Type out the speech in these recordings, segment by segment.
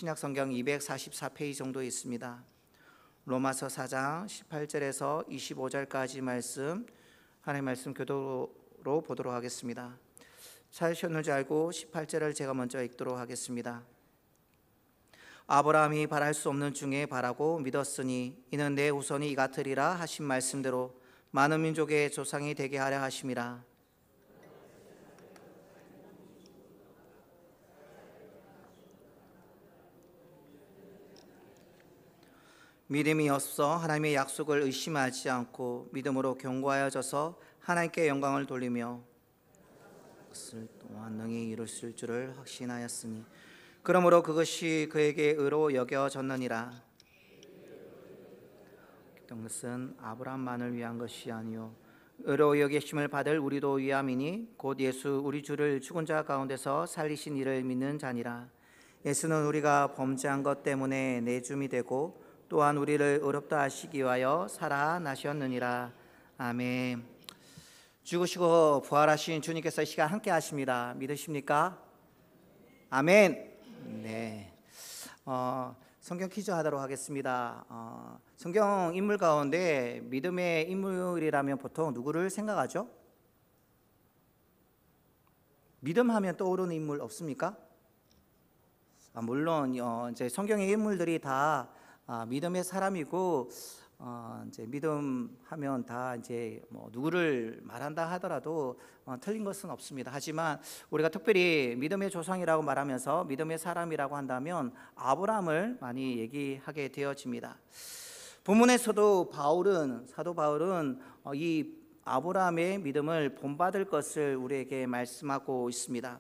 신약성경 244페이지 정도 있습니다. 로마서 4장 18절에서 25절까지 말씀, 하나님의 말씀 교도로 보도록 하겠습니다. 찾으셨는지 알고 18절을 제가 먼저 읽도록 하겠습니다. 아브라함이 바랄 수 없는 중에 바라고 믿었으니 이는 내 후손이 이 같으리라 하신 말씀대로 많은 민족의 조상이 되게 하려 하심이라. 믿음이 없어 하나님의 약속을 의심하지 않고 믿음으로 견고하여져서 하나님께 영광을 돌리며 그것을 또한 능히 이루실 줄을 확신하였으니 그러므로 그것이 그에게 의로 여겨졌느니라. 이것은 아브라함만을 위한 것이 아니요 의로 여기심을 받을 우리도 위함이니 곧 예수 우리 주를 죽은 자 가운데서 살리신 이를 믿는 자니라. 예수는 우리가 범죄한 것 때문에 내줌이 되고 또한 우리를 의롭다 하시기 위하여 살아나셨느니라. 아멘. 죽으시고 부활하신 주님께서 이 시간 함께 하십니다. 믿으십니까? 아멘. 네. 성경 퀴즈 하도록 하겠습니다. 성경 인물 가운데 믿음의 인물이라면 보통 누구를 생각하죠? 믿음하면 떠오르는 인물 없습니까? 물론 이제 성경의 인물들이 다 믿음의 사람이고 이제 믿음하면 다 이제 뭐 누구를 말한다 하더라도 틀린 것은 없습니다. 하지만 우리가 특별히 믿음의 조상이라고 말하면서 믿음의 사람이라고 한다면 아브라함을 많이 얘기하게 되어집니다. 본문에서도 사도 바울은 이 아브라함의 믿음을 본받을 것을 우리에게 말씀하고 있습니다.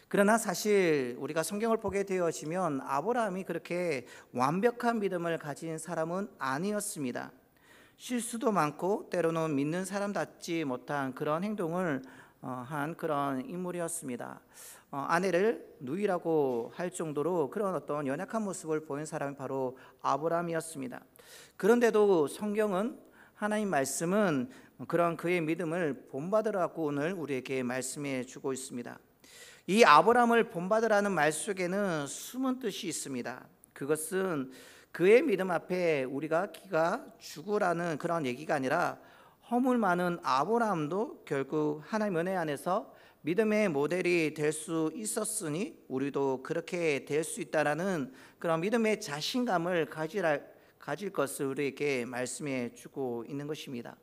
그러나 사실 우리가 성경을 보게 되어지면 아브라함이 그렇게 완벽한 믿음을 가진 사람은 아니었습니다. 실수도 많고 때로는 믿는 사람답지 못한 그런 행동을 한 그런 인물이었습니다. 아내를 누이라고 할 정도로 그런 어떤 연약한 모습을 보인 사람이 바로 아브라함이었습니다. 그런데도 성경은 하나님 말씀은 그런 그의 믿음을 본받으라고 오늘 우리에게 말씀해 주고 있습니다. 이 아브라함을 본받으라는 말 속에는 숨은 뜻이 있습니다. 그것은 그의 믿음 앞에 우리가 기가 죽으라는 그런 얘기가 아니라 허물 많은 아브라함도 결국 하나님 은혜 안에서 믿음의 모델이 될 수 있었으니 우리도 그렇게 될 수 있다라는 그런 믿음의 자신감을 가질 것을 우리에게 말씀해 주고 있는 것입니다.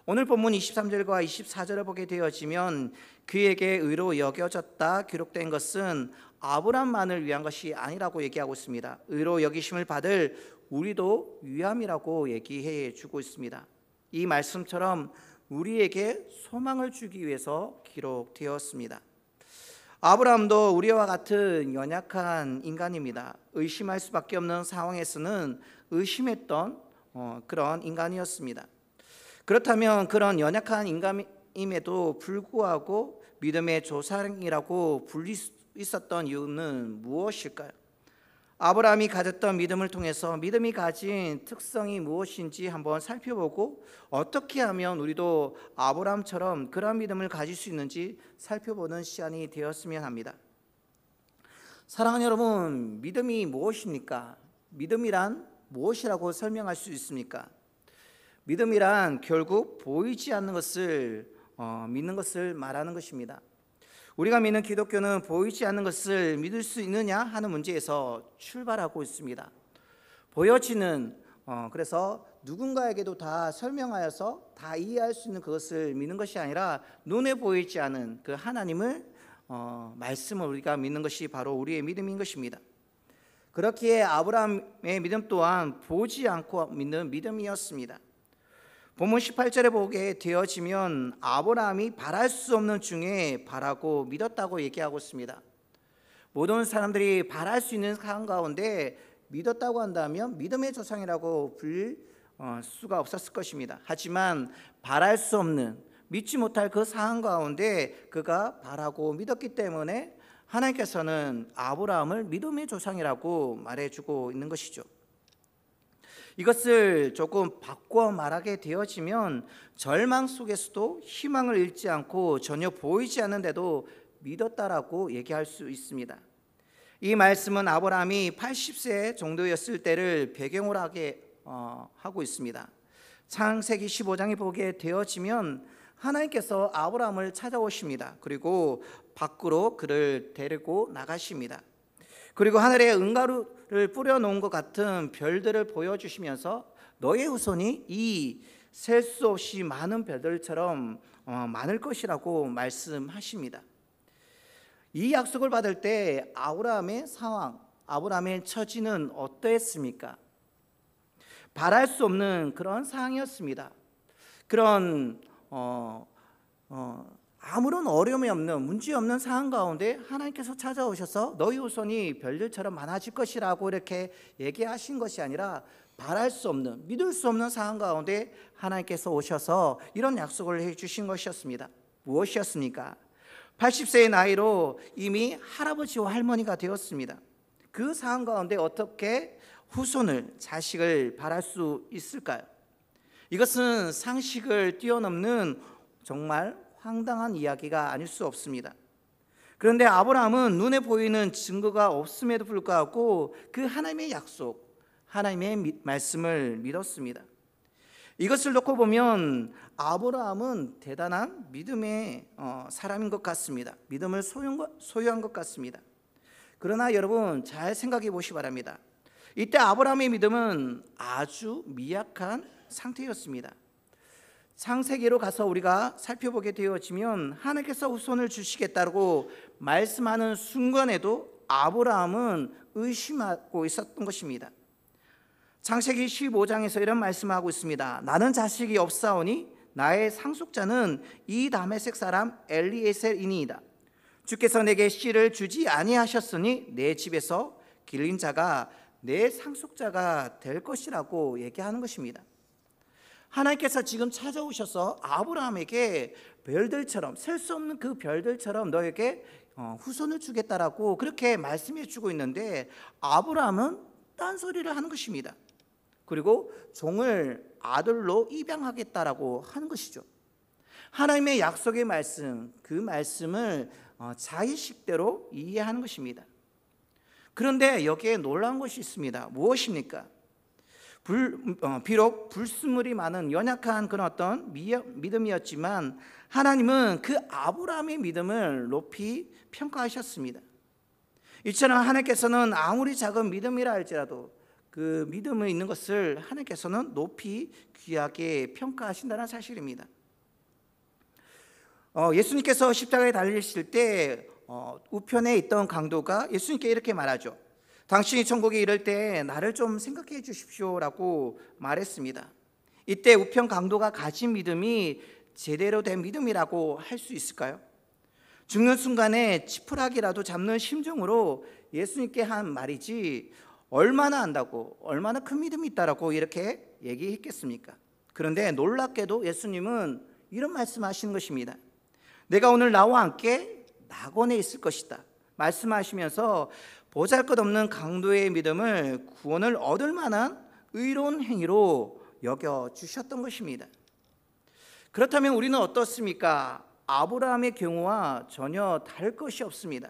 오늘 본문 23절과 24절을 보게 되어지면 그에게 의로 여겨졌다 기록된 것은 아브라함만을 위한 것이 아니라고 얘기하고 있습니다. 의로 여기심을 받을 우리도 위함이라고 얘기해 주고 있습니다. 이 말씀처럼 우리에게 소망을 주기 위해서 기록되었습니다. 아브라함도 우리와 같은 연약한 인간입니다. 의심할 수밖에 없는 상황에서는 의심했던 그런 인간이었습니다. 그렇다면 그런 연약한 인간임에도 불구하고 믿음의 조상이라고 불릴 수 있었던 이유는 무엇일까요? 아브라함이 가졌던 믿음을 통해서 믿음이 가진 특성이 무엇인지 한번 살펴보고 어떻게 하면 우리도 아브라함처럼 그런 믿음을 가질 수 있는지 살펴보는 시간이 되었으면 합니다. 사랑하는 여러분, 믿음이 무엇입니까? 믿음이란 무엇이라고 설명할 수 있습니까? 믿음이란 결국 보이지 않는 것을 믿는 것을 말하는 것입니다. 우리가 믿는 기독교는 보이지 않는 것을 믿을 수 있느냐 하는 문제에서 출발하고 있습니다. 보여지는 그래서 누군가에게도 다 설명하여서 다 이해할 수 있는 그것을 믿는 것이 아니라 눈에 보이지 않은 그 하나님을 말씀을 우리가 믿는 것이 바로 우리의 믿음인 것입니다. 그렇기에 아브라함의 믿음 또한 보지 않고 믿는 믿음이었습니다. 본문 18절에 보게 되어지면 아브라함이 바랄 수 없는 중에 바라고 믿었다고 얘기하고 있습니다. 모든 사람들이 바랄 수 있는 상황 가운데 믿었다고 한다면 믿음의 조상이라고 불릴 수가 없었을 것입니다. 하지만 바랄 수 없는, 믿지 못할 그 상황 가운데 그가 바라고 믿었기 때문에 하나님께서는 아브라함을 믿음의 조상이라고 말해주고 있는 것이죠. 이것을 조금 바꿔 말하게 되어지면 절망 속에서도 희망을 잃지 않고 전혀 보이지 않는데도 믿었다라고 얘기할 수 있습니다. 이 말씀은 아브라함이 80세 정도였을 때를 배경으로 하고 있습니다. 창세기 15장에 보게 되어지면 하나님께서 아브라함을 찾아오십니다. 그리고 밖으로 그를 데리고 나가십니다. 그리고 하늘에 은가루를 뿌려놓은 것 같은 별들을 보여주시면서 너의 후손이 이 셀 수 없이 많은 별들처럼 많을 것이라고 말씀하십니다. 이 약속을 받을 때 아브라함의 상황, 아브라함의 처지는 어떠했습니까? 바랄 수 없는 그런 상황이었습니다. 그런 아무런 어려움이 없는, 문제 없는 상황 가운데 하나님께서 찾아오셔서 너희 후손이 별들처럼 많아질 것이라고 이렇게 얘기하신 것이 아니라 바랄 수 없는, 믿을 수 없는 상황 가운데 하나님께서 오셔서 이런 약속을 해주신 것이었습니다. 무엇이었습니까? 80세의 나이로 이미 할아버지와 할머니가 되었습니다. 그 상황 가운데 어떻게 후손을, 자식을 바랄 수 있을까요? 이것은 상식을 뛰어넘는 정말 황당한 이야기가 아닐 수 없습니다. 그런데 아브라함은 눈에 보이는 증거가 없음에도 불구하고 그 하나님의 약속, 하나님의 말씀을 믿었습니다. 이것을 놓고 보면 아브라함은 대단한 믿음의 사람인 것 같습니다. 믿음을 소유한 것 같습니다. 그러나 여러분 잘 생각해 보시기 바랍니다. 이때 아브라함의 믿음은 아주 미약한 상태였습니다. 창세기로 가서 우리가 살펴보게 되어지면 하나님께서 후손을 주시겠다고 말씀하는 순간에도 아브라함은 의심하고 있었던 것입니다. 창세기 15장에서 이런 말씀하고 있습니다. 나는 자식이 없사오니 나의 상속자는 이 다메섹 사람 엘리에셀이니이다. 주께서 내게 씨를 주지 아니하셨으니 내 집에서 길린 자가 내 상속자가 될 것이라고 얘기하는 것입니다. 하나님께서 지금 찾아오셔서 아브라함에게 별들처럼, 셀 수 없는 그 별들처럼 너에게 후손을 주겠다라고 그렇게 말씀해 주고 있는데 아브라함은 딴소리를 하는 것입니다. 그리고 종을 아들로 입양하겠다라고 하는 것이죠. 하나님의 약속의 말씀, 그 말씀을 자의식대로 이해하는 것입니다. 그런데 여기에 놀라운 것이 있습니다. 무엇입니까? 비록 불순물이 많은 연약한 그런 어떤 믿음이었지만 하나님은 그 아브라함의 믿음을 높이 평가하셨습니다. 이처럼 하나님께서는 아무리 작은 믿음이라 할지라도 그 믿음이 있는 것을 하나님께서는 높이 귀하게 평가하신다는 사실입니다. 예수님께서 십자가에 달리실 때 우편에 있던 강도가 예수님께 이렇게 말하죠. 당신이 천국에 이를 때 나를 좀 생각해 주십시오라고 말했습니다. 이때 우편 강도가 가진 믿음이 제대로 된 믿음이라고 할 수 있을까요? 죽는 순간에 지푸라기라도 잡는 심정으로 예수님께 한 말이지 얼마나 안다고, 얼마나 큰 믿음이 있다라고 이렇게 얘기했겠습니까? 그런데 놀랍게도 예수님은 이런 말씀하시는 것입니다. 내가 오늘 나와 함께 낙원에 있을 것이다 말씀하시면서 보잘것없는 강도의 믿음을 구원을 얻을 만한 의로운 행위로 여겨주셨던 것입니다. 그렇다면 우리는 어떻습니까? 아브라함의 경우와 전혀 다를 것이 없습니다.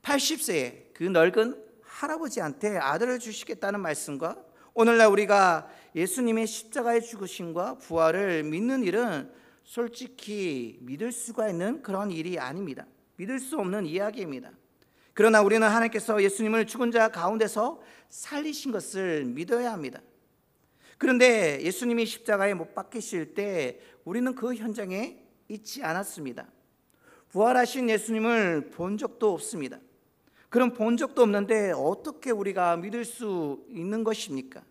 80세에 그 늙은 할아버지한테 아들을 주시겠다는 말씀과 오늘날 우리가 예수님의 십자가의 죽으심과 부활을 믿는 일은 솔직히 믿을 수가 있는 그런 일이 아닙니다. 믿을 수 없는 이야기입니다. 그러나 우리는 하나님께서 예수님을 죽은 자 가운데서 살리신 것을 믿어야 합니다. 그런데 예수님이 십자가에 못 박히실 때 우리는 그 현장에 있지 않았습니다. 부활하신 예수님을 본 적도 없습니다. 그럼 본 적도 없는데 어떻게 우리가 믿을 수 있는 것입니까?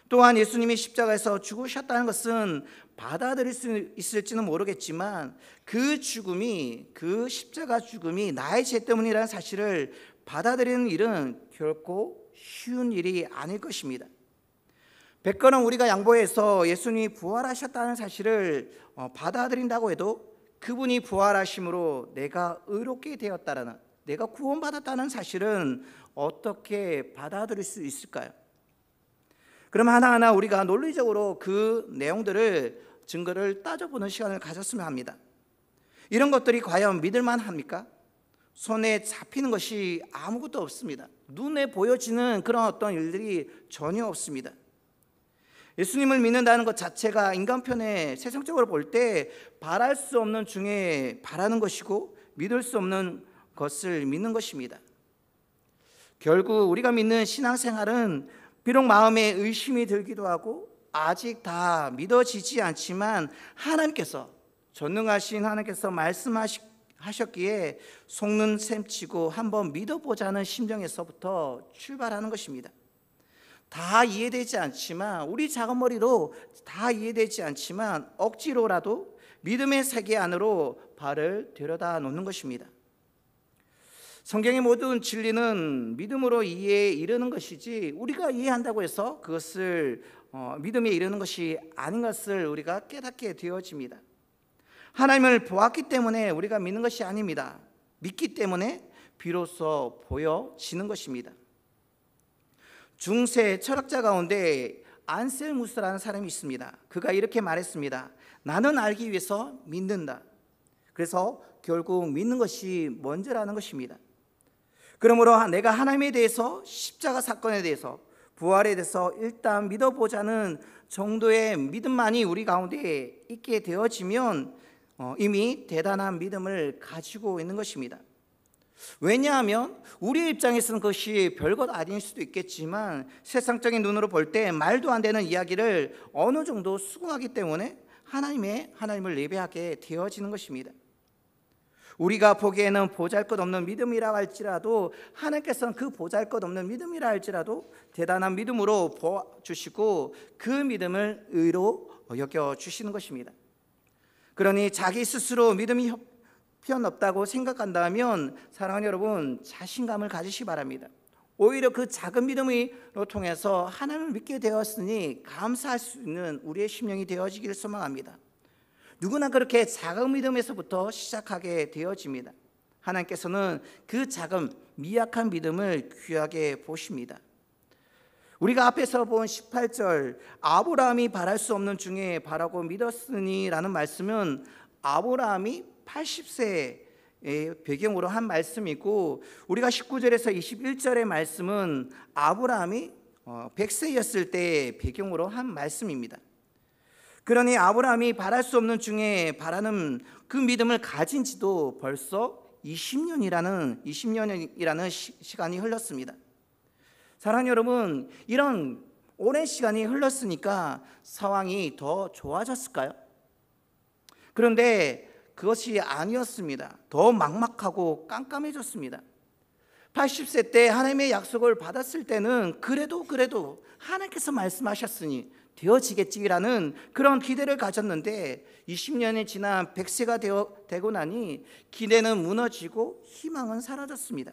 또한 예수님이 십자가에서 죽으셨다는 것은 받아들일 수 있을지는 모르겠지만 그 죽음이, 그 십자가 죽음이 나의 죄 때문이라는 사실을 받아들이는 일은 결코 쉬운 일이 아닐 것입니다. 백건은 우리가 양보해서 예수님이 부활하셨다는 사실을 받아들인다고 해도 그분이 부활하심으로 내가 의롭게 되었다라는, 내가 구원받았다는 사실은 어떻게 받아들일 수 있을까요? 그럼 하나하나 우리가 논리적으로 그 내용들을, 증거를 따져보는 시간을 가졌으면 합니다. 이런 것들이 과연 믿을만 합니까? 손에 잡히는 것이 아무것도 없습니다. 눈에 보여지는 그런 어떤 일들이 전혀 없습니다. 예수님을 믿는다는 것 자체가 인간편에 세상적으로 볼 때 바랄 수 없는 중에 바라는 것이고 믿을 수 없는 것을 믿는 것입니다. 결국 우리가 믿는 신앙생활은 비록 마음에 의심이 들기도 하고 아직 다 믿어지지 않지만 하나님께서, 전능하신 하나님께서 말씀하셨기에 속는 셈치고 한번 믿어보자는 심정에서부터 출발하는 것입니다. 다 이해되지 않지만, 우리 작은 머리로 다 이해되지 않지만 억지로라도 믿음의 세계 안으로 발을 들여다 놓는 것입니다. 성경의 모든 진리는 믿음으로 이해에 이르는 것이지 우리가 이해한다고 해서 그것을 믿음에 이르는 것이 아닌 것을 우리가 깨닫게 되어집니다. 하나님을 보았기 때문에 우리가 믿는 것이 아닙니다. 믿기 때문에 비로소 보여지는 것입니다. 중세 철학자 가운데 안셀무스라는 사람이 있습니다. 그가 이렇게 말했습니다. 나는 알기 위해서 믿는다. 그래서 결국 믿는 것이 먼저라는 것입니다. 그러므로 내가 하나님에 대해서, 십자가 사건에 대해서, 부활에 대해서 일단 믿어보자는 정도의 믿음만이 우리 가운데 있게 되어지면 이미 대단한 믿음을 가지고 있는 것입니다. 왜냐하면 우리의 입장에서는 그것이 별것 아닐 수도 있겠지만 세상적인 눈으로 볼 때 말도 안 되는 이야기를 어느 정도 수긍하기 때문에 하나님을 예배하게 되어지는 것입니다. 우리가 보기에는 보잘것없는 믿음이라 할지라도 하나님께서는 그 보잘것없는 믿음이라 할지라도 대단한 믿음으로 보아주시고 그 믿음을 의로 여겨주시는 것입니다. 그러니 자기 스스로 믿음이 형편없다고 생각한다면 사랑하는 여러분, 자신감을 가지시기 바랍니다. 오히려 그 작은 믿음으로 통해서 하나님을 믿게 되었으니 감사할 수 있는 우리의 심령이 되어지기를 소망합니다. 누구나 그렇게 작은 믿음에서부터 시작하게 되어집니다. 하나님께서는 그 작은 미약한 믿음을 귀하게 보십니다. 우리가 앞에서 본 18절 아브라함이 바랄 수 없는 중에 바라고 믿었으니 라는 말씀은 아브라함이 80세의 배경으로 한 말씀이고, 우리가 19절에서 21절의 말씀은 아브라함이 100세였을 때의 배경으로 한 말씀입니다. 그러니 아브라함이 바랄 수 없는 중에 바라는 그 믿음을 가진 지도 벌써 20년이라는 시간이 흘렀습니다. 사랑하는 여러분, 이런 오랜 시간이 흘렀으니까 상황이 더 좋아졌을까요? 그런데 그것이 아니었습니다. 더 막막하고 깜깜해졌습니다. 80세 때 하나님의 약속을 받았을 때는 그래도 하나님께서 말씀하셨으니 되어지겠지라는 그런 기대를 가졌는데 20년이 지난 100세가 되고 나니 기대는 무너지고 희망은 사라졌습니다.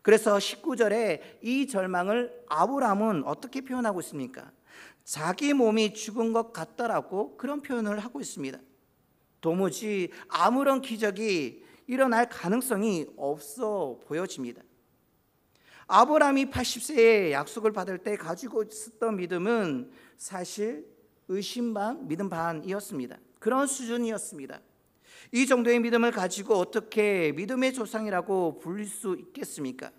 그래서 19절에 이 절망을 아브라함은 어떻게 표현하고 있습니까? 자기 몸이 죽은 것 같다라고 그런 표현을 하고 있습니다. 도무지 아무런 기적이 일어날 가능성이 없어 보여집니다. 아브라함이 80세에 약속을 받을 때 가지고 있었던 믿음은 사실 의심 반 믿음 반이었습니다. 그런 수준이었습니다. 이 정도의 믿음을 가지고 어떻게 믿음의 조상이라고 불릴 수 있겠습니까?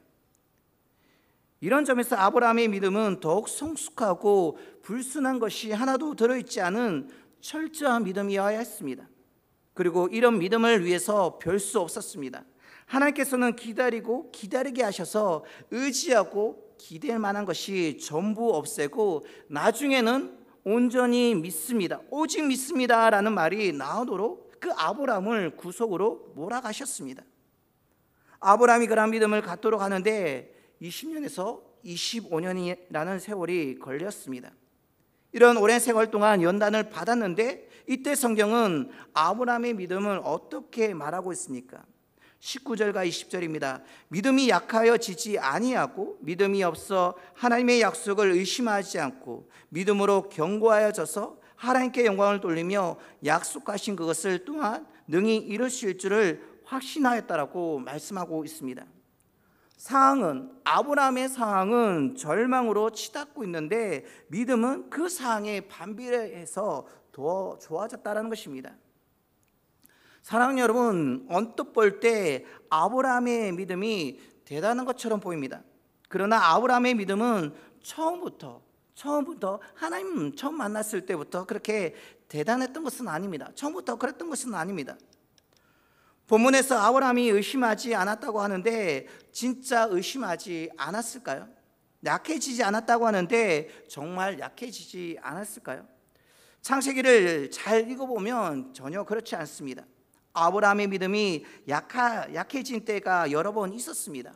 이런 점에서 아브라함의 믿음은 더욱 성숙하고 불순한 것이 하나도 들어있지 않은 철저한 믿음이어야 했습니다. 그리고 이런 믿음을 위해서 별 수 없었습니다. 하나님께서는 기다리고 기다리게 하셔서 의지하고 기댈 만한 것이 전부 없애고 나중에는 온전히 믿습니다, 오직 믿습니다 라는 말이 나오도록 그 아브라함을 구속으로 몰아가셨습니다. 아브라함이 그런 믿음을 갖도록 하는데 20년에서 25년이라는 세월이 걸렸습니다. 이런 오랜 세월 동안 연단을 받았는데 이때 성경은 아브라함의 믿음을 어떻게 말하고 있습니까? 19절과 20절입니다. 믿음이 약하여 지지 아니하고 믿음이 없어 하나님의 약속을 의심하지 않고 믿음으로 견고하여 져서 하나님께 영광을 돌리며 약속하신 그것을 또한 능히 이루실 줄을 확신하였다라고 말씀하고 있습니다. 아브라함의 상황은 절망으로 치닫고 있는데 믿음은 그 상황에 반비례해서 더 좋아졌다는 것입니다. 사랑하는 여러분, 언뜻 볼 때 아브라함의 믿음이 대단한 것처럼 보입니다. 그러나 아브라함의 믿음은 처음부터 하나님 처음 만났을 때부터 그렇게 대단했던 것은 아닙니다. 처음부터 그랬던 것은 아닙니다. 본문에서 아브라함이 의심하지 않았다고 하는데 진짜 의심하지 않았을까요? 약해지지 않았다고 하는데 정말 약해지지 않았을까요? 창세기를 잘 읽어보면 전혀 그렇지 않습니다. 아브라함의 믿음이 약해진 때가 여러 번 있었습니다.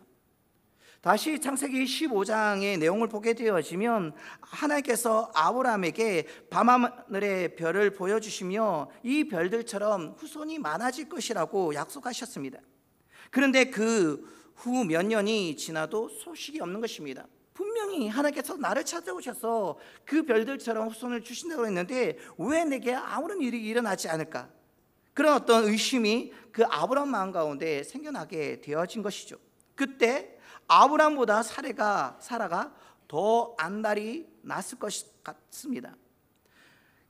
다시 창세기 15장의 내용을 보게 되어지면 하나님께서 아브라함에게 밤하늘의 별을 보여주시며 이 별들처럼 후손이 많아질 것이라고 약속하셨습니다. 그런데 그 후 몇 년이 지나도 소식이 없는 것입니다. 분명히 하나님께서 나를 찾아오셔서 그 별들처럼 후손을 주신다고 했는데 왜 내게 아무런 일이 일어나지 않을까? 그런 어떤 의심이 그 아브라함 마음 가운데 생겨나게 되어진 것이죠. 그때 아브라함보다 사라가 더 안달이 났을 것 같습니다.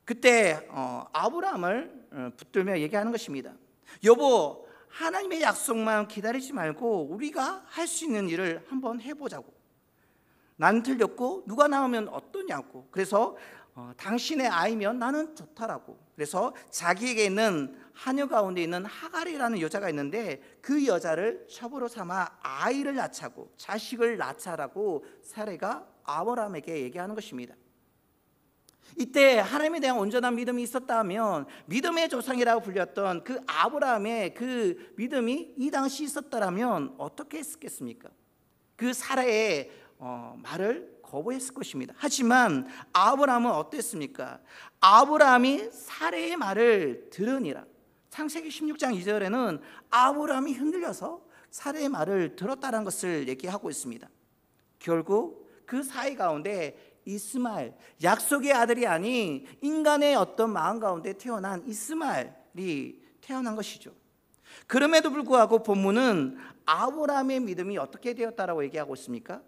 그때 아브라함을 붙들며 얘기하는 것입니다. 여보, 하나님의 약속만 기다리지 말고 우리가 할 수 있는 일을 한번 해보자고. 난 틀렸고 누가 나오면 어떠냐고. 그래서 당신의 아이면 나는 좋다라고. 그래서 자기에게 있는 하녀 가운데 있는 하갈이라는 여자가 있는데 그 여자를 첩으로 삼아 아이를 낳자고, 자식을 낳자라고 사례가 아브라함에게 얘기하는 것입니다. 이때 하나님에 대한 온전한 믿음이 있었다면 믿음의 조상이라고 불렸던 그 아브라함의 그 믿음이 이 당시 있었다면 어떻게 했겠습니까? 그 사례의 말을 거부했을 것입니다. 하지만 아브라함은 어땠습니까? 아브라함이 사례의 말을 들으니라. 창세기 16장 2절에는 아브라함이 흔들려서 사례의 말을 들었다는 것을 얘기하고 있습니다. 결국 그 사이 가운데 이스마엘, 약속의 아들이 아닌 인간의 어떤 마음 가운데 태어난 이스마엘이 태어난 것이죠. 그럼에도 불구하고 본문은 아브라함의 믿음이 어떻게 되었다라고 얘기하고 있습니까?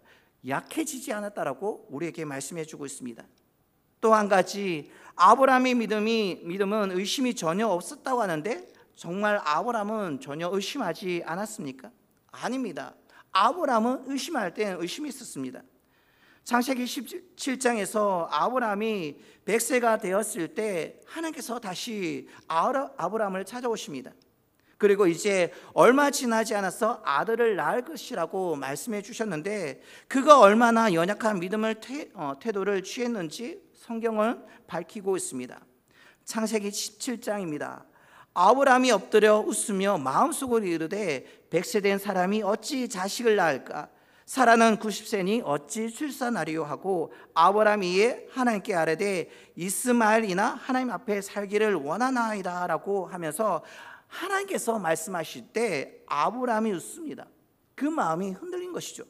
약해지지 않았다라고 우리에게 말씀해 주고 있습니다. 또 한 가지, 아브라함의 믿음은 의심이 전혀 없었다고 하는데 정말 아브라함은 전혀 의심하지 않았습니까? 아닙니다. 아브라함은 의심할 때는 의심이 있었습니다. 창세기 17장에서 아브라함이 100세가 되었을 때 하나님께서 다시 아브라함을 찾아오십니다. 그리고 이제 얼마 지나지 않아서 아들을 낳을 것이라고 말씀해 주셨는데 그가 얼마나 연약한 믿음을 태도를 취했는지 성경은 밝히고 있습니다. 창세기 17장입니다. 아브라함이 엎드려 웃으며 마음속으로 이르되 100세 된 사람이 어찌 자식을 낳을까? 사라는 90세니 어찌 출산하리요 하고 아브라함이 이에 하나님께 아뢰되 이스마엘이나 하나님 앞에 살기를 원하나이다 라고 하면서 하나님께서 말씀하실 때 아브라함이 웃습니다. 그 마음이 흔들린 것이죠.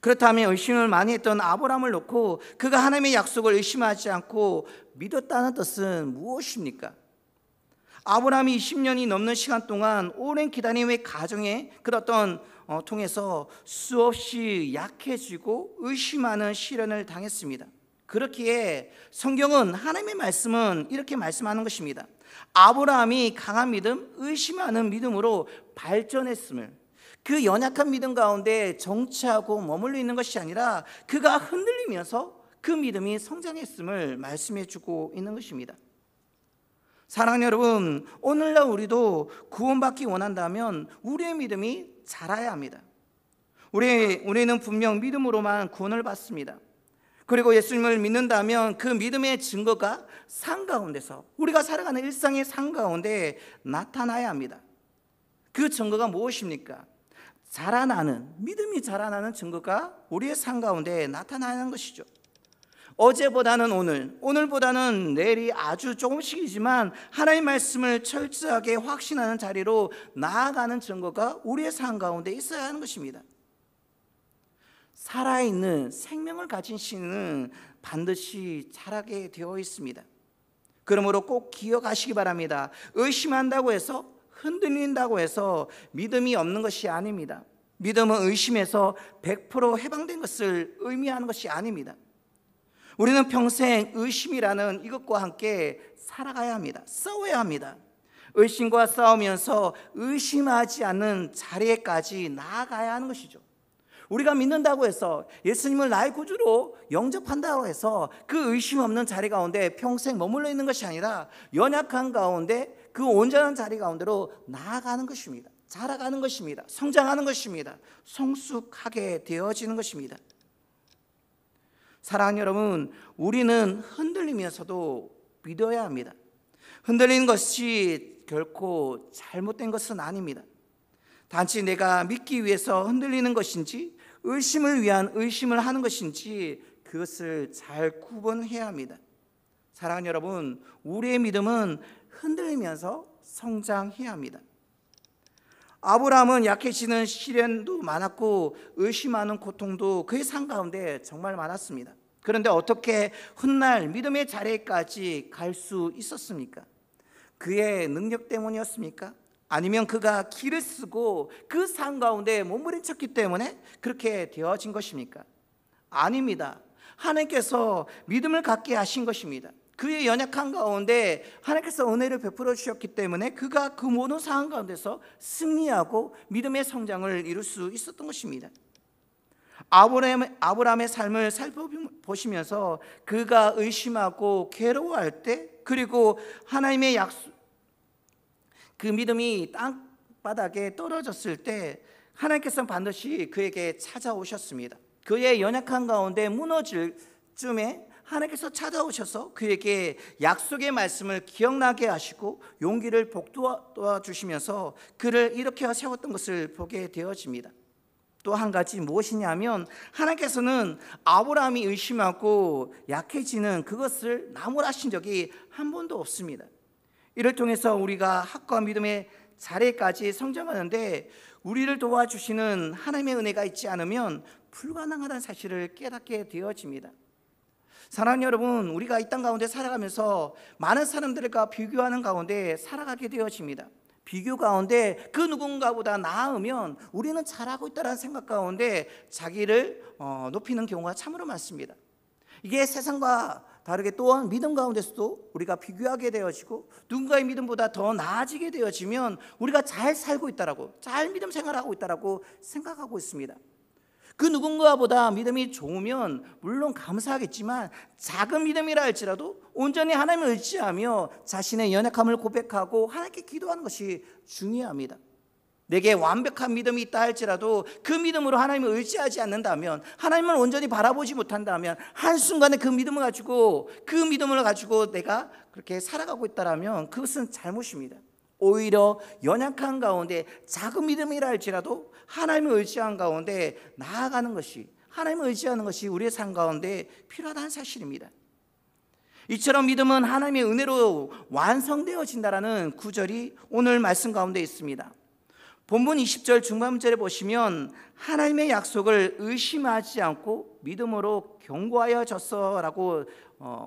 그렇다면 의심을 많이 했던 아브라함을 놓고 그가 하나님의 약속을 의심하지 않고 믿었다는 뜻은 무엇입니까? 아브라함이 20년이 넘는 시간 동안 오랜 기다림의 가정에 그랬던 통해서 수없이 약해지고 의심하는 시련을 당했습니다. 그렇기에 성경은 하나님의 말씀은 이렇게 말씀하는 것입니다. 아브라함이 강한 믿음, 의심하는 믿음으로 발전했음을, 그 연약한 믿음 가운데 정치하고 머물러 있는 것이 아니라 그가 흔들리면서 그 믿음이 성장했음을 말씀해 주고 있는 것입니다. 사랑하는 여러분, 오늘날 우리도 구원받기 원한다면 우리의 믿음이 자라야 합니다. 우리는 분명 믿음으로만 구원을 받습니다. 그리고 예수님을 믿는다면 그 믿음의 증거가 삶 가운데서, 우리가 살아가는 일상의 삶 가운데 나타나야 합니다. 그 증거가 무엇입니까? 믿음이 자라나는 증거가 우리의 삶 가운데 나타나는 것이죠. 어제보다는 오늘보다는 내일이 아주 조금씩이지만 하나님의 말씀을 철저하게 확신하는 자리로 나아가는 증거가 우리의 삶 가운데 있어야 하는 것입니다. 살아있는 생명을 가진 씨는 반드시 자라게 되어 있습니다. 그러므로 꼭 기억하시기 바랍니다. 의심한다고 해서, 흔들린다고 해서 믿음이 없는 것이 아닙니다. 믿음은 의심에서 100% 해방된 것을 의미하는 것이 아닙니다. 우리는 평생 의심이라는 이것과 함께 살아가야 합니다. 싸워야 합니다. 의심과 싸우면서 의심하지 않는 자리에까지 나아가야 하는 것이죠. 우리가 믿는다고 해서 예수님을 나의 구주로 영접한다고 해서 그 의심 없는 자리 가운데 평생 머물러 있는 것이 아니라 연약한 가운데 그 온전한 자리 가운데로 나아가는 것입니다. 자라가는 것입니다. 성장하는 것입니다. 성숙하게 되어지는 것입니다. 사랑하는 여러분, 우리는 흔들리면서도 믿어야 합니다. 흔들리는 것이 결코 잘못된 것은 아닙니다. 단지 내가 믿기 위해서 흔들리는 것인지 의심을 위한 의심을 하는 것인지 그것을 잘 구분해야 합니다. 사랑하는 여러분, 우리의 믿음은 흔들리면서 성장해야 합니다. 아브라함은 약해지는 시련도 많았고 의심하는 고통도 그의 삶 가운데 정말 많았습니다. 그런데 어떻게 훗날 믿음의 자리까지 갈 수 있었습니까? 그의 능력 때문이었습니까? 아니면 그가 길을 쓰고 그 삶 가운데 몸부림쳤기 때문에 그렇게 되어진 것입니까? 아닙니다. 하나님께서 믿음을 갖게 하신 것입니다. 그의 연약한 가운데 하나님께서 은혜를 베풀어 주셨기 때문에 그가 그 모든 상황 가운데서 승리하고 믿음의 성장을 이룰 수 있었던 것입니다. 아브라함의 삶을 살펴보시면서 그가 의심하고 괴로워할 때, 그리고 하나님의 약속, 그 믿음이 땅바닥에 떨어졌을 때 하나님께서는 반드시 그에게 찾아오셨습니다. 그의 연약한 가운데 무너질 쯤에 하나님께서 찾아오셔서 그에게 약속의 말씀을 기억나게 하시고 용기를 북돋아 주시면서 그를 일으켜 세웠던 것을 보게 되어집니다. 또 한 가지 무엇이냐면 하나님께서는 아브라함이 의심하고 약해지는 그것을 나무라신 적이 한 번도 없습니다. 이를 통해서 우리가 학과 믿음의 자리까지 성장하는데 우리를 도와주시는 하나님의 은혜가 있지 않으면 불가능하다는 사실을 깨닫게 되어집니다. 사랑하는 여러분, 우리가 이 땅 가운데 살아가면서 많은 사람들과 비교하는 가운데 살아가게 되어집니다. 비교 가운데 그 누군가보다 나으면 우리는 잘하고 있다는 생각 가운데 자기를 높이는 경우가 참으로 많습니다. 이게 세상과 다르게 또한 믿음 가운데서도 우리가 비교하게 되어지고 누군가의 믿음보다 더 나아지게 되어지면 우리가 잘 살고 있다라고, 잘 믿음 생활하고 있다라고 생각하고 있습니다. 그 누군가보다 믿음이 좋으면 물론 감사하겠지만 작은 믿음이라 할지라도 온전히 하나님을 의지하며 자신의 연약함을 고백하고 하나님께 기도하는 것이 중요합니다. 내게 완벽한 믿음이 있다 할지라도 그 믿음으로 하나님을 의지하지 않는다면, 하나님을 온전히 바라보지 못한다면, 한순간에 그 믿음을 가지고 내가 그렇게 살아가고 있다면 그것은 잘못입니다. 오히려 연약한 가운데 작은 믿음이라 할지라도 하나님을 의지한 가운데 나아가는 것이, 하나님을 의지하는 것이 우리의 삶 가운데 필요하다는 사실입니다. 이처럼 믿음은 하나님의 은혜로 완성되어진다라는 구절이 오늘 말씀 가운데 있습니다. 본문 20절 중반절에 보시면 하나님의 약속을 의심하지 않고 믿음으로 견고하여 졌어라고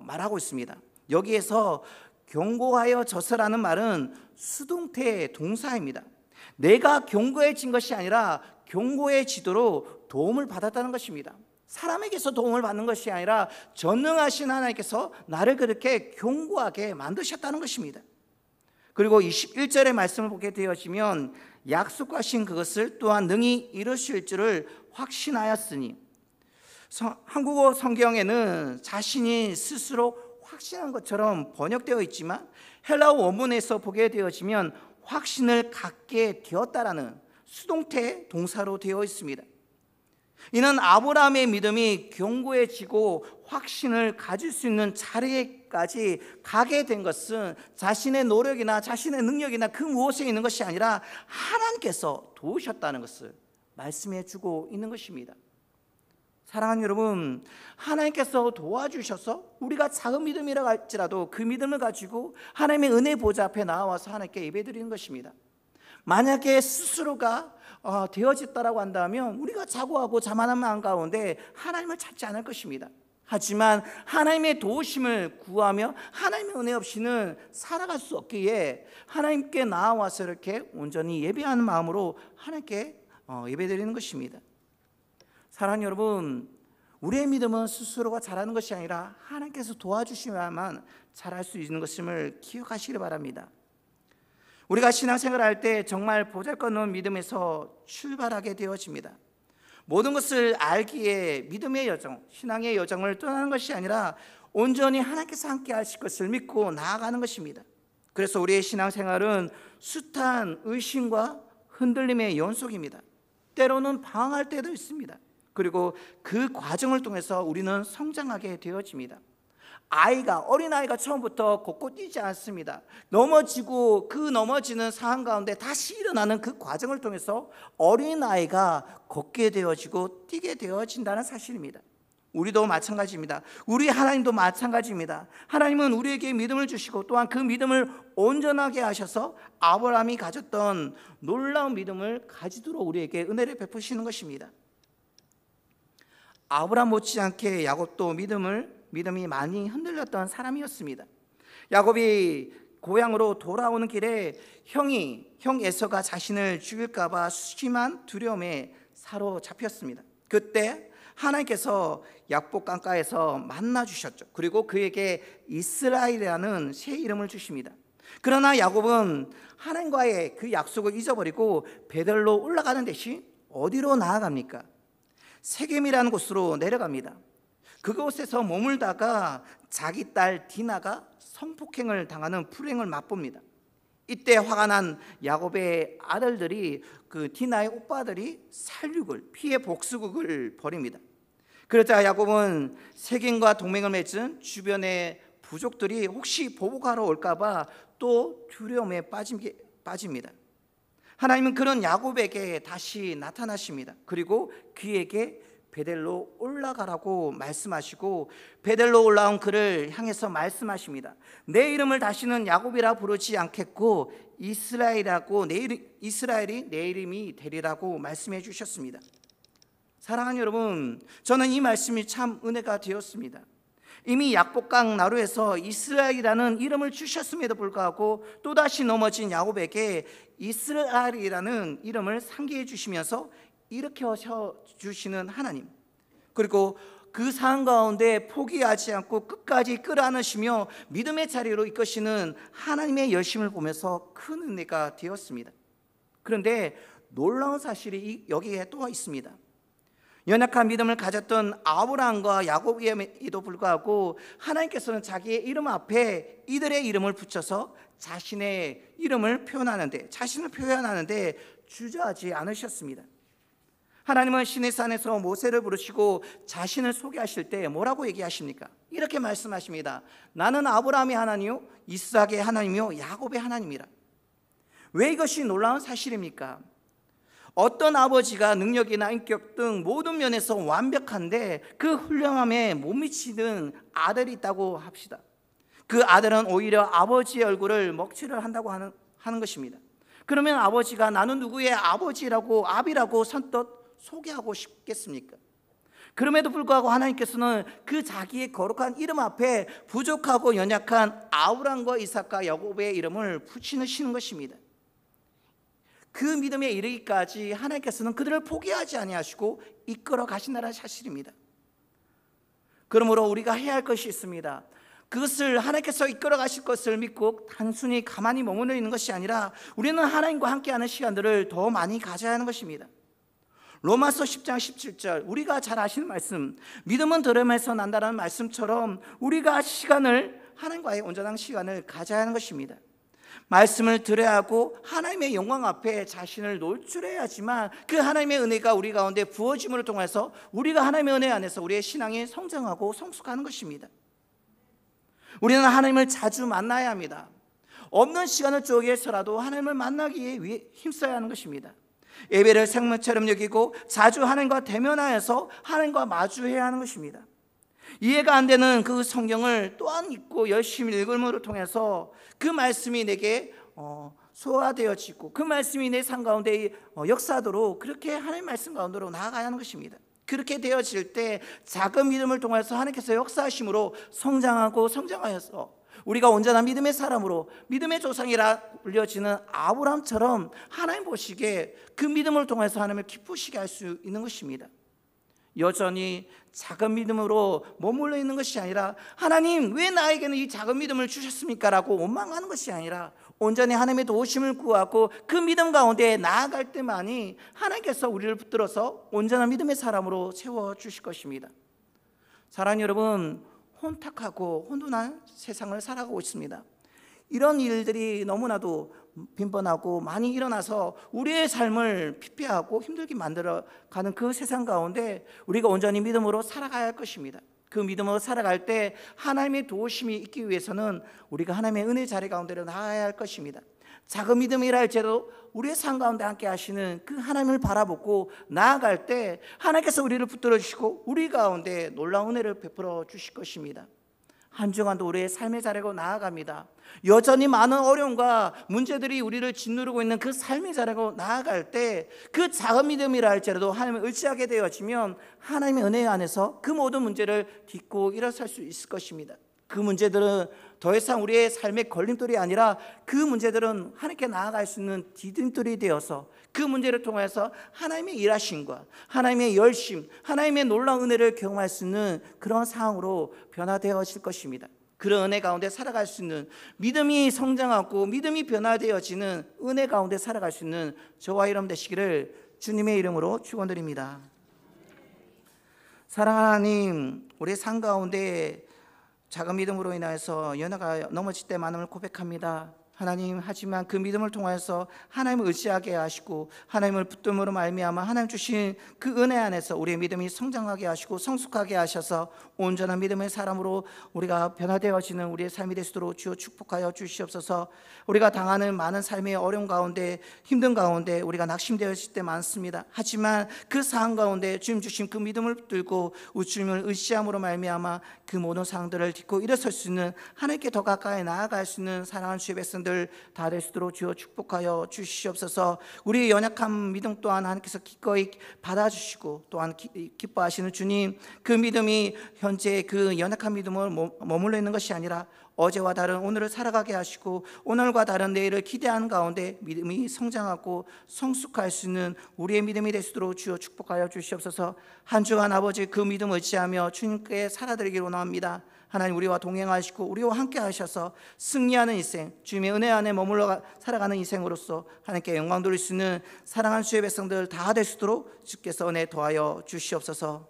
말하고 있습니다. 여기에서 견고하여 졌어라는 말은 수동태 동사입니다. 내가 견고해진 것이 아니라 견고해지도록 도움을 받았다는 것입니다. 사람에게서 도움을 받는 것이 아니라 전능하신 하나님께서 나를 그렇게 견고하게 만드셨다는 것입니다. 그리고 21절의 말씀을 보게 되어지면 약속하신 그것을 또한 능히 이루실 줄을 확신하였으니, 한국어 성경에는 자신이 스스로 확신한 것처럼 번역되어 있지만 헬라어 원문에서 보게 되어지면 확신을 갖게 되었다라는 수동태 동사로 되어 있습니다. 이는 아브라함의 믿음이 견고해지고 확신을 가질 수 있는 자리에까지 가게 된 것은 자신의 노력이나 자신의 능력이나 그 무엇에 있는 것이 아니라 하나님께서 도우셨다는 것을 말씀해 주고 있는 것입니다. 사랑하는 여러분, 하나님께서 도와주셔서 우리가 작은 믿음이라 할지라도 그 믿음을 가지고 하나님의 은혜 보좌 앞에 나와서 하나님께 예배드리는 것입니다. 만약에 스스로가 되어졌다라고 한다면 우리가 자고하고 자만한 마음 가운데 하나님을 찾지 않을 것입니다. 하지만 하나님의 도우심을 구하며 하나님의 은혜 없이는 살아갈 수 없기에 하나님께 나와서 이렇게 온전히 예배하는 마음으로 하나님께 예배드리는 것입니다. 사랑하는 여러분, 우리의 믿음은 스스로가 잘하는 것이 아니라 하나님께서 도와주시야만 잘할 수 있는 것임을 기억하시기 바랍니다. 우리가 신앙생활을 할 때 정말 보잘것없는 믿음에서 출발하게 되어집니다. 모든 것을 알기에 믿음의 여정, 신앙의 여정을 떠나는 것이 아니라 온전히 하나님께서 함께 하실 것을 믿고 나아가는 것입니다. 그래서 우리의 신앙생활은 숱한 의심과 흔들림의 연속입니다. 때로는 방황할 때도 있습니다. 그리고 그 과정을 통해서 우리는 성장하게 되어집니다. 어린아이가 처음부터 곧곧 뛰지 않습니다. 넘어지고 그 넘어지는 상황 가운데 다시 일어나는 그 과정을 통해서 어린아이가 걷게 되어지고 뛰게 되어진다는 사실입니다. 우리도 마찬가지입니다. 우리 하나님도 마찬가지입니다. 하나님은 우리에게 믿음을 주시고 또한 그 믿음을 온전하게 하셔서 아브라함이 가졌던 놀라운 믿음을 가지도록 우리에게 은혜를 베푸시는 것입니다. 아브라함 못지않게 야곱도 믿음이 많이 흔들렸던 사람이었습니다. 야곱이 고향으로 돌아오는 길에 형 에서가 자신을 죽일까 봐 심한 두려움에 사로잡혔습니다. 그때 하나님께서 약복 강가에서 만나 주셨죠. 그리고 그에게 이스라엘이라는 새 이름을 주십니다. 그러나 야곱은 하나님과의 그 약속을 잊어버리고 베델로 올라가는 대신 어디로 나아갑니까? 세겜이라는 곳으로 내려갑니다. 그곳에서 머물다가 자기 딸 디나가 성폭행을 당하는 불행을 맛봅니다. 이때 화가 난 야곱의 아들들이 그 디나의 오빠들이 피해 복수극을 벌입니다. 그러자 야곱은 세겜과 동맹을 맺은 주변의 부족들이 혹시 보복하러 올까봐 또 두려움에 빠집니다. 하나님은 그런 야곱에게 다시 나타나십니다. 그리고 그에게 베델로 올라가라고 말씀하시고 베델로 올라온 그를 향해서 말씀하십니다. 내 이름을 다시는 야곱이라 부르지 않겠고 이스라엘이 내 이름이 되리라고 말씀해 주셨습니다. 사랑하는 여러분, 저는 이 말씀이 참 은혜가 되었습니다. 이미 약복강 나루에서 이스라엘이라는 이름을 주셨음에도 불구하고 또다시 넘어진 야곱에게 이스라엘이라는 이름을 상기해 주시면서 일으켜 주시는 하나님, 그리고 그 상황 가운데 포기하지 않고 끝까지 끌어안으시며 믿음의 자리로 이끄시는 하나님의 열심을 보면서 큰 은혜가 되었습니다. 그런데 놀라운 사실이 여기에 또 있습니다. 연약한 믿음을 가졌던 아브라함과 야곱에도 불구하고 하나님께서는 자기의 이름 앞에 이들의 이름을 붙여서 자신의 이름을 자신을 표현하는데 주저하지 않으셨습니다. 하나님은 시내산에서 모세를 부르시고 자신을 소개하실 때 뭐라고 얘기하십니까? 이렇게 말씀하십니다. 나는 아브라함의 하나님이요 이삭의 하나님이요 야곱의 하나님이라. 왜 이것이 놀라운 사실입니까? 어떤 아버지가 능력이나 인격 등 모든 면에서 완벽한데 그 훌륭함에 못 미치는 아들이 있다고 합시다. 그 아들은 오히려 아버지의 얼굴을 먹칠을 한다고 하는 것입니다. 그러면 아버지가 나는 누구의 아버지라고 아비라고 선뜻 소개하고 싶겠습니까? 그럼에도 불구하고 하나님께서는 그 자기의 거룩한 이름 앞에 부족하고 연약한 아브라함과 이삭과 야곱의 이름을 붙이시는 것입니다. 그 믿음에 이르기까지 하나님께서는 그들을 포기하지 아니하시고 이끌어 가신다는 사실입니다. 그러므로 우리가 해야 할 것이 있습니다. 그것을 하나님께서 이끌어 가실 것을 믿고 단순히 가만히 머무르 있는 것이 아니라 우리는 하나님과 함께하는 시간들을 더 많이 가져야 하는 것입니다. 로마서 10장 17절, 우리가 잘 아시는 말씀, 믿음은 들음에서 난다는 말씀처럼 우리가 하나님과의 온전한 시간을 가져야 하는 것입니다. 말씀을 들어야 하고 하나님의 영광 앞에 자신을 노출해야지만 그 하나님의 은혜가 우리 가운데 부어짐으로 통해서 우리가 하나님의 은혜 안에서 우리의 신앙이 성장하고 성숙하는 것입니다. 우리는 하나님을 자주 만나야 합니다. 없는 시간을 쪼개서라도 하나님을 만나기 위해 힘써야 하는 것입니다. 예배를 생명처럼 여기고 자주 하나님과 대면하여서 하나님과 마주해야 하는 것입니다. 이해가 안 되는 그 성경을 또한 읽고 열심히 읽음으로 통해서 그 말씀이 내게 소화되어지고 그 말씀이 내 삶 가운데 역사하도록 그렇게 하나님의 말씀 가운데로 나아가야 하는 것입니다. 그렇게 되어질 때 작은 믿음을 통해서 하나님께서 역사하심으로 성장하여서 우리가 온전한 믿음의 사람으로 믿음의 조상이라 불려지는 아브라함처럼 하나님 보시기에 그 믿음을 통해서 하나님을 기쁘시게 할 수 있는 것입니다. 여전히 작은 믿음으로 머물러 있는 것이 아니라 하나님 왜 나에게는 이 작은 믿음을 주셨습니까? 라고 원망하는 것이 아니라 온전히 하나님의 도우심을 구하고 그 믿음 가운데 나아갈 때만이 하나님께서 우리를 붙들어서 온전한 믿음의 사람으로 세워주실 것입니다. 사랑하는 여러분, 혼탁하고 혼돈한 세상을 살아가고 있습니다. 이런 일들이 너무나도 빈번하고 많이 일어나서 우리의 삶을 피폐하고 힘들게 만들어가는 그 세상 가운데 우리가 온전히 믿음으로 살아가야 할 것입니다. 그 믿음으로 살아갈 때 하나님의 도우심이 있기 위해서는 우리가 하나님의 은혜 자리 가운데로 나아가야 할 것입니다. 작은 믿음이라 할지라도 우리의 삶 가운데 함께 하시는 그 하나님을 바라보고 나아갈 때 하나님께서 우리를 붙들어 주시고 우리 가운데 놀라운 은혜를 베풀어 주실 것입니다. 한 주간도 우리의 삶의 자리로 나아갑니다. 여전히 많은 어려움과 문제들이 우리를 짓누르고 있는 그 삶의 자리로 나아갈 때 그 작은 믿음이라 할지라도 하나님을 의지하게 되어지면 하나님의 은혜 안에서 그 모든 문제를 딛고 일어설 수 있을 것입니다. 그 문제들은 더 이상 우리의 삶의 걸림돌이 아니라 그 문제들은 하나님께 나아갈 수 있는 디딤돌이 되어서 그 문제를 통해서 하나님의 일하심과 하나님의 열심, 하나님의 놀라운 은혜를 경험할 수 있는 그런 상황으로 변화되어질 것입니다. 그런 은혜 가운데 살아갈 수 있는, 믿음이 성장하고 믿음이 변화되어지는 은혜 가운데 살아갈 수 있는 저와 여러분 되시기를 주님의 이름으로 축원드립니다. 사랑하는 하나님, 우리의 삶 가운데 작은 믿음으로 인하여서 연하가 넘어질 때 많음을 고백합니다. 하나님, 하지만 그 믿음을 통해서 하나님을 의지하게 하시고 하나님을 붙듦으로 말미암아 하나님 주신 그 은혜 안에서 우리의 믿음이 성장하게 하시고 성숙하게 하셔서 온전한 믿음의 사람으로 우리가 변화되어지는 우리의 삶이 되시도록 주여 축복하여 주시옵소서. 우리가 당하는 많은 삶의 어려움 가운데, 힘든 가운데 우리가 낙심되었을 때 많습니다. 하지만 그 상황 가운데 주님 주신 그 믿음을 붙들고 주님을 의지함으로 말미암아 그 모든 상황들을 딛고 일어설 수 있는, 하나님께 더 가까이 나아갈 수 있는 사랑하는 주의 백성들 다 되시도록 주여 축복하여 주시옵소서. 우리의 연약한 믿음 또한 하나님께서 기꺼이 받아주시고 또한 기뻐하시는 주님, 그 믿음이 현재 그 연약한 믿음을 머물러 있는 것이 아니라 어제와 다른 오늘을 살아가게 하시고 오늘과 다른 내일을 기대하는 가운데 믿음이 성장하고 성숙할 수 있는 우리의 믿음이 되시도록 주여 축복하여 주시옵소서. 한 주간 아버지 그 믿음 의지하며 주님께 살아드리기로 원합니다. 하나님, 우리와 동행하시고 우리와 함께 하셔서 승리하는 인생, 주님의 은혜 안에 머물러 살아가는 인생으로서 하나님께 영광 돌릴 수 있는 사랑하는 주의 백성들 다 되시도록 주께서 은혜 더하여 주시옵소서.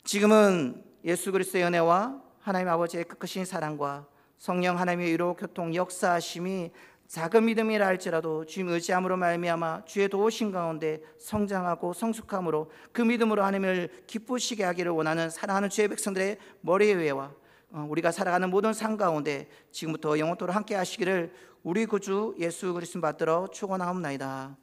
지금은 예수 그리스도의 은혜와 하나님 아버지의 크크신 사랑과 성령 하나님의 위로 교통 역사하심이 작은 믿음이라 할지라도 주님 의지함으로 말미암아 주의 도우심 가운데 성장하고 성숙함으로 그 믿음으로 하나님을 기쁘시게 하기를 원하는 사랑하는 주의 백성들의 머리 위에와 우리가 살아가는 모든 삶 가운데 지금부터 영원토록 함께 하시기를 우리 구주 예수 그리스도 받들어 축원하옵나이다.